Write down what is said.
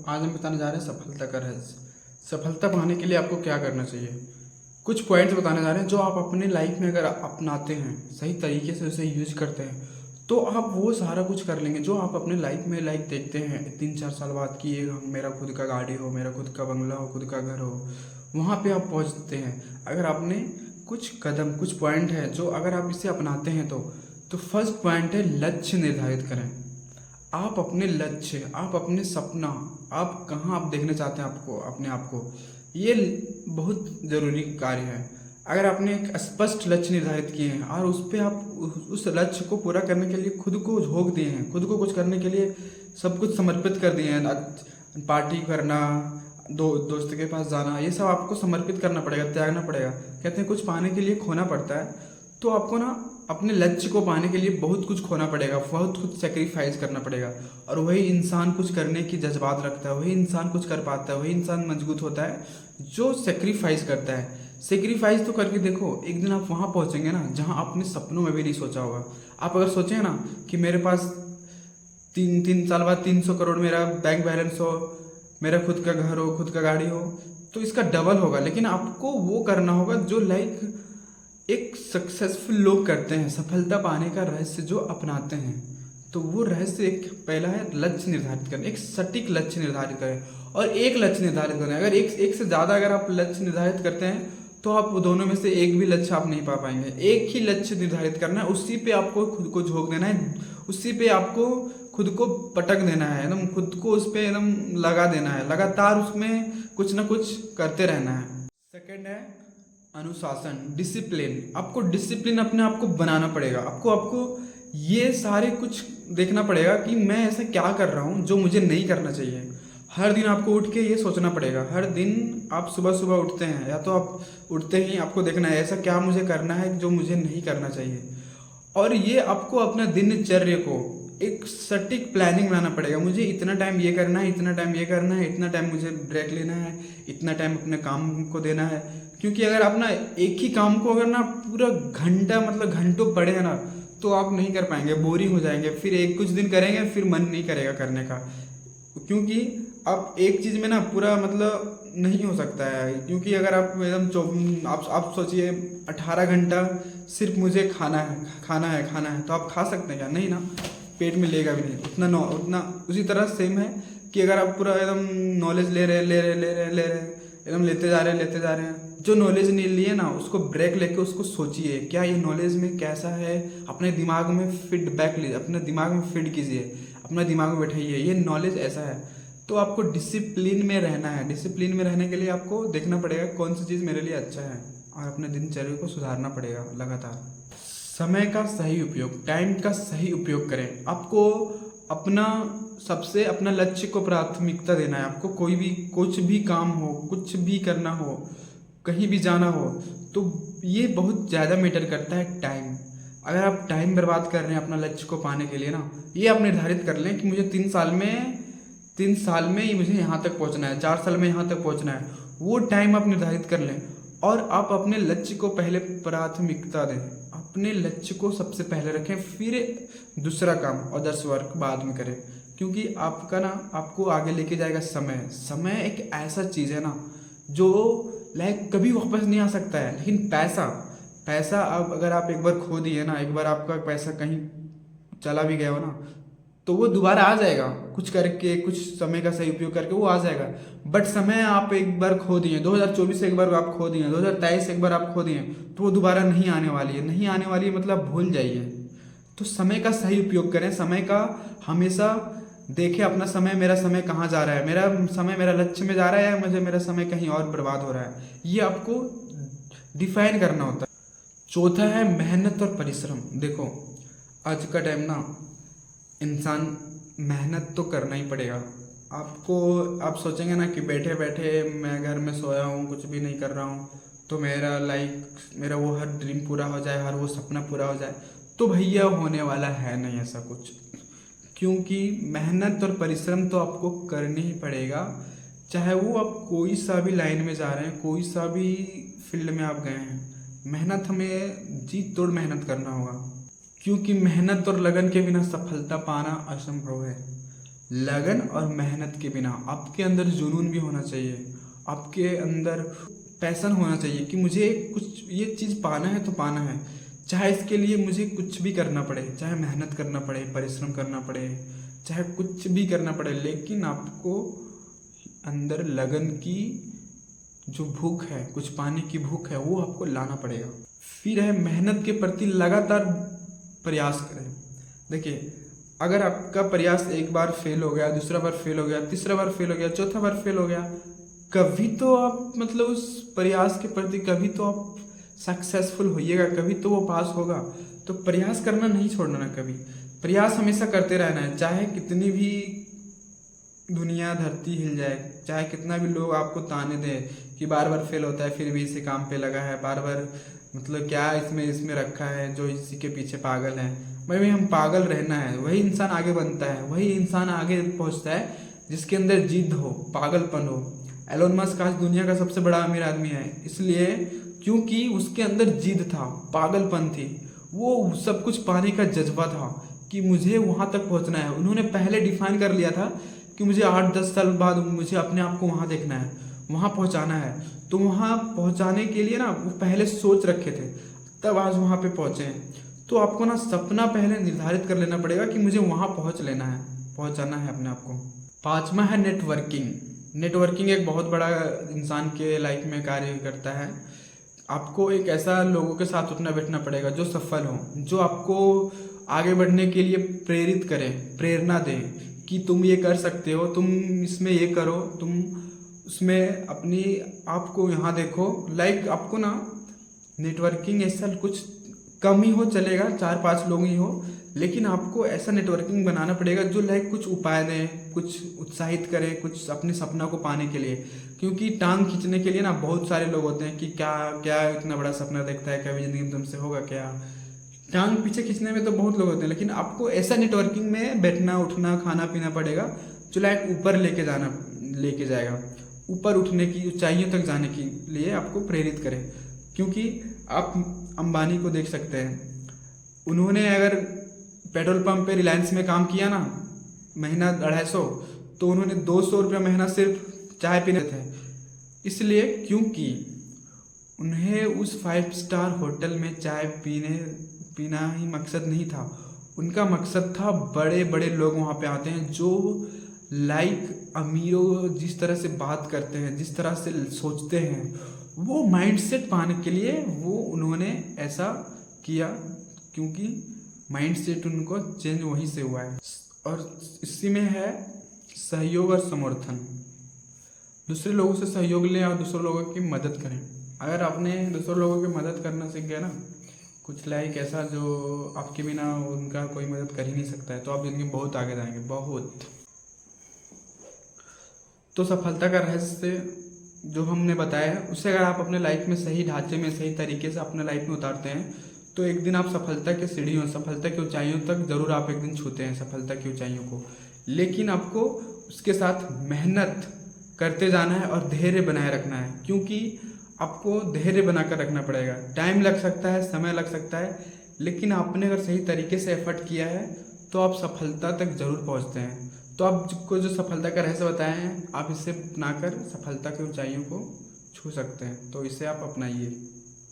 आज हम बताने जा रहे हैं सफलता का रहस्य। सफलता पाने के लिए आपको क्या करना चाहिए, कुछ पॉइंट्स बताने जा रहे हैं जो आप अपने लाइफ में अगर अपनाते हैं, सही तरीके से उसे यूज करते हैं, तो आप वो सारा कुछ कर लेंगे जो आप अपने लाइफ में लाइक देखते हैं 3-4 साल बाद कि ये मेरा खुद का गाड़ी हो, मेरा खुद का बंगला हो, खुद का घर हो, वहाँ पे आप पहुँचते हैं। अगर आपने कुछ कदम, कुछ पॉइंट है जो अगर आप इसे अपनाते हैं तो फर्स्ट पॉइंट है लक्ष्य निर्धारित करें। आप अपने लक्ष्य, आप अपने सपना, आप कहाँ आप देखना चाहते हैं आपको, अपने आप को, ये बहुत ज़रूरी कार्य है। अगर आपने एक स्पष्ट लक्ष्य निर्धारित किए हैं और उस पर आप उस लक्ष्य को पूरा करने के लिए खुद को झोंक दिए हैं, खुद को कुछ करने के लिए सब कुछ समर्पित कर दिए हैं, पार्टी करना, दोस्त के पास जाना, ये सब आपको समर्पित करना पड़ेगा, त्यागना पड़ेगा। कहते हैं कुछ पाने के लिए खोना पड़ता है, तो आपको ना अपने लक्ष्य को पाने के लिए बहुत कुछ खोना पड़ेगा, बहुत कुछ सेक्रीफाइस करना पड़ेगा। और वही इंसान कुछ करने की जज्बात रखता है, वही इंसान कुछ कर पाता है, वही इंसान मजबूत होता है जो सेक्रीफाइस करता है। सेक्रीफाइस तो करके देखो, एक दिन आप वहाँ पहुँचेंगे ना जहाँ आपने सपनों में भी नहीं सोचा होगा। आप अगर सोचें ना कि मेरे पास 3 साल बाद 300 करोड़ मेरा बैंक बैलेंस हो, मेरा खुद का घर हो, खुद का गाड़ी हो, तो इसका डबल होगा। लेकिन आपको वो करना होगा जो एक सक्सेसफुल लोग करते हैं, सफलता पाने का रहस्य जो अपनाते हैं। तो वो रहस्य एक पहला है लक्ष्य निर्धारित करें, एक सटीक लक्ष्य निर्धारित करें और एक लक्ष्य निर्धारित करें। अगर एक से ज़्यादा अगर आप लक्ष्य निर्धारित करते हैं तो आप दोनों में से एक भी लक्ष्य आप नहीं पा पाएंगे। एक ही लक्ष्य निर्धारित करना है, उसी पे आपको खुद को झोंक देना है, उसी पे आपको खुद को पटक देना है, एकदम खुद को उस पर एकदम लगा देना है, लगातार उसमें कुछ ना कुछ करते रहना है। सेकंड है अनुशासन, डिसिप्लिन। आपको डिसिप्लिन अपने आप को बनाना पड़ेगा। आपको ये सारे कुछ देखना पड़ेगा कि मैं ऐसा क्या कर रहा हूँ जो मुझे नहीं करना चाहिए। हर दिन आपको उठ के ये सोचना पड़ेगा। हर दिन आप सुबह सुबह उठते हैं, या तो आप उठते ही आपको देखना है ऐसा क्या मुझे करना है जो मुझे नहीं करना चाहिए। और ये आपको अपना दिनचर्या को एक सटीक प्लानिंग बनाना पड़ेगा। मुझे इतना टाइम ये करना है, इतना टाइम ये करना है, इतना टाइम मुझे ब्रेक लेना है, इतना टाइम अपने काम को देना है। क्योंकि अगर आप ना एक ही काम को अगर ना पूरा घंटा मतलब घंटों पढ़े हैं ना, तो आप नहीं कर पाएंगे, बोरिंग हो जाएंगे। फिर एक कुछ दिन करेंगे, फिर मन नहीं करेगा करने का, क्योंकि आप एक चीज़ में ना पूरा मतलब नहीं हो सकता है। क्योंकि अगर आप एकदम आप सोचिए 18 घंटा सिर्फ मुझे खाना है, खाना है, खाना है, तो आप खा सकते हैं क्या? नहीं ना, पेट में लेगा भी नहीं उतना। उसी तरह सेम है कि अगर आप पूरा एकदम नॉलेज ले रहे एकदम लेते जा रहे हैं, जो नॉलेज नहीं लिए ना उसको ब्रेक लेके उसको सोचिए क्या ये नॉलेज में कैसा है, अपने दिमाग में फीडबैक लीजिए, अपने दिमाग में फीड कीजिए, अपने दिमाग में बैठाइए ये नॉलेज ऐसा है। तो आपको डिसिप्लिन में रहना है। डिसिप्लिन में रहने के लिए आपको देखना पड़ेगा कौन सी चीज़ मेरे लिए अच्छा है और अपने दिनचर्या को सुधारना पड़ेगा लगातार। समय का सही उपयोग, टाइम का सही उपयोग करें। आपको अपना लक्ष्य को प्राथमिकता देना है। आपको कुछ भी काम हो, कुछ भी करना हो, कहीं भी जाना हो, तो ये बहुत ज़्यादा मैटर करता है टाइम। अगर आप टाइम बर्बाद कर रहे हैं अपना लक्ष्य को पाने के लिए ना, ये आप निर्धारित कर लें कि मुझे 3 साल में ही मुझे यहाँ तक पहुँचना है, 4 साल में यहाँ तक पहुँचना है। वो टाइम आप निर्धारित कर लें और आप अपने लक्ष्य को पहले प्राथमिकता दें। अपने लक्ष्य को सबसे पहले रखें, फिर दूसरा काम अदर्स वर्क बाद में करें। क्योंकि आपको आगे लेके जाएगा समय एक ऐसा चीज़ है ना जो कभी वापस नहीं आ सकता है। लेकिन पैसा अब अगर आप एक बार खो दिए ना, एक बार आपका पैसा कहीं चला भी गया हो ना, तो वो दोबारा आ जाएगा, कुछ करके, कुछ समय का सही उपयोग करके वो आ जाएगा। बट समय आप एक बार खो दिए, 2024 एक बार आप खो दिए, 2023 एक बार आप खो दिए, तो वो दोबारा नहीं आने वाली है, मतलब भूल जाइए। तो समय का सही उपयोग करें, समय का हमेशा देखें अपना समय, मेरा समय कहाँ जा रहा है, मेरा समय मेरा लक्ष्य में जा रहा है या मेरा समय कहीं और बर्बाद हो रहा है, ये आपको डिफाइन करना होता है। चौथा है मेहनत और परिश्रम। देखो आज का टाइम ना, इंसान मेहनत तो करना ही पड़ेगा। आप सोचेंगे ना कि बैठे बैठे मैं घर में सोया हूँ, कुछ भी नहीं कर रहा हूँ, तो मेरा वो हर ड्रीम पूरा हो जाए, हर वो सपना पूरा हो जाए, तो भैया होने वाला है नहीं ऐसा कुछ। क्योंकि मेहनत और परिश्रम तो आपको करनी ही पड़ेगा, चाहे वो आप कोई सा भी लाइन में जा रहे हैं, कोई सा भी फील्ड में आप गए हैं। मेहनत हमें जी तोड़ मेहनत करना होगा, क्योंकि मेहनत और लगन के बिना सफलता पाना असंभव है। लगन और मेहनत के बिना आपके अंदर जुनून भी होना चाहिए, आपके अंदर पैशन होना चाहिए कि मुझे कुछ ये चीज़ पाना है तो पाना है, चाहे इसके लिए मुझे कुछ भी करना पड़े, चाहे मेहनत करना पड़े, परिश्रम करना पड़े, चाहे कुछ भी करना पड़े, लेकिन आपको अंदर लगन की जो भूख है, कुछ पाने की भूख है, वो आपको लाना पड़ेगा। फिर है मेहनत के प्रति लगातार प्रयास करें। देखिए, अगर आपका प्रयास एक बार फेल हो गया, दूसरा बार फेल हो गया, तीसरा बार फेल हो गया, चौथा बार फेल हो गया, कभी तो आप मतलब उस प्रयास के प्रति कभी तो आप सक्सेसफुल होइएगा, कभी तो वो पास होगा। तो प्रयास करना नहीं छोड़ना ना कभी, प्रयास हमेशा करते रहना है, चाहे कितनी भी दुनिया धरती हिल जाए, चाहे कितना भी लोग आपको ताने दें कि बार बार फेल होता है फिर भी इसी काम पे लगा है, बार बार मतलब क्या इसमें इसमें रखा है जो इसी के पीछे पागल है। भाई हम पागल रहना है, वही इंसान आगे बनता है, वही इंसान आगे पहुंचता है जिसके अंदर जिद हो, पागलपन हो। एलोन मस्क आज दुनिया का सबसे बड़ा अमीर आदमी है, इसलिए क्योंकि उसके अंदर जिद था, पागलपन थी, वो सब कुछ पाने का जज्बा था कि मुझे वहाँ तक पहुँचना है। उन्होंने पहले डिफाइन कर लिया था कि मुझे 8-10 साल बाद मुझे अपने आप को वहाँ देखना है, वहाँ पहुँचाना है। तो वहाँ पहुँचाने के लिए ना वो पहले सोच रखे थे, तब आज वहाँ पे पहुँचे हैं। तो आपको ना सपना पहले निर्धारित कर लेना पड़ेगा कि मुझे वहाँ पहुँच लेना है, पहुँचाना है अपने आप को। पांचवा है नेटवर्किंग। नेटवर्किंग एक बहुत बड़ा इंसान के लाइफ में कार्य करता है। आपको एक ऐसा लोगों के साथ उठना बैठना पड़ेगा जो सफल हो, जो आपको आगे बढ़ने के लिए प्रेरित करें, प्रेरणा दें कि तुम ये कर सकते हो, तुम इसमें ये करो, तुम उसमें अपनी आपको यहाँ देखो। लाइक आपको ना नेटवर्किंग ऐसा कुछ कम ही हो चलेगा, 4-5 लोग ही हो, लेकिन आपको ऐसा नेटवर्किंग बनाना पड़ेगा जो लाइक कुछ उपाय दें, कुछ उत्साहित करें, कुछ अपने सपना को पाने के लिए। क्योंकि टांग खींचने के लिए ना बहुत सारे लोग होते हैं कि क्या क्या इतना बड़ा सपना देखता है, कभी जिंदगी में तुमसे होगा क्या। टांग पीछे खींचने में तो बहुत लोग होते हैं, लेकिन आपको ऐसा नेटवर्किंग में बैठना उठना खाना पीना पड़ेगा जो लाइक ऊपर लेके जाएगा, ऊपर उठने की ऊंचाइयों तक जाने के लिए आपको प्रेरित करें। क्योंकि आप अंबानी को देख सकते हैं, उन्होंने अगर पेट्रोल पंप पे रिलायंस में काम किया ना, महीना 250, तो उन्होंने 200 रुपया महीना सिर्फ चाय पीने थे। इसलिए क्योंकि उन्हें उस 5 स्टार होटल में चाय पीना ही मकसद नहीं था, उनका मकसद था बड़े बड़े लोग वहाँ पे आते हैं जो लाइक अमीरों जिस तरह से बात करते हैं, जिस तरह से सोचते हैं, वो माइंडसेट पाने के लिए वो उन्होंने ऐसा किया, क्योंकि माइंडसेट उनको चेंज वहीं से हुआ है। और इसी में है सहयोग और समर्थन। दूसरे लोगों से सहयोग लें और दूसरे लोगों की मदद करें। अगर आपने दूसरे लोगों की मदद करना सीख गया ना, कुछ लाइक ऐसा जो आपके बिना उनका कोई मदद कर ही नहीं सकता है, तो आप जिंदगी में बहुत आगे जाएंगे, बहुत। तो सफलता का रहस्य जो हमने बताया है, उससे अगर आप अपने लाइफ में सही ढांचे में, सही तरीके से अपने लाइफ में उतारते हैं, तो एक दिन आप सफलता के सीढ़ियों, सफलता की ऊंचाइयों तक जरूर आप एक दिन छूते हैं, सफलता की ऊंचाइयों को। लेकिन आपको उसके साथ मेहनत करते जाना है और धैर्य बनाए रखना है, क्योंकि आपको धैर्य बनाकर रखना पड़ेगा। टाइम लग सकता है, समय लग सकता है, लेकिन आपने अगर सही तरीके से एफर्ट किया है तो आप सफलता तक जरूर पहुंचते हैं। तो आपको जो सफलता का रहस्य बताए हैं, आप इसे अपनाकर सफलता की ऊंचाइयों को छू सकते हैं, तो इसे आप अपनाइए।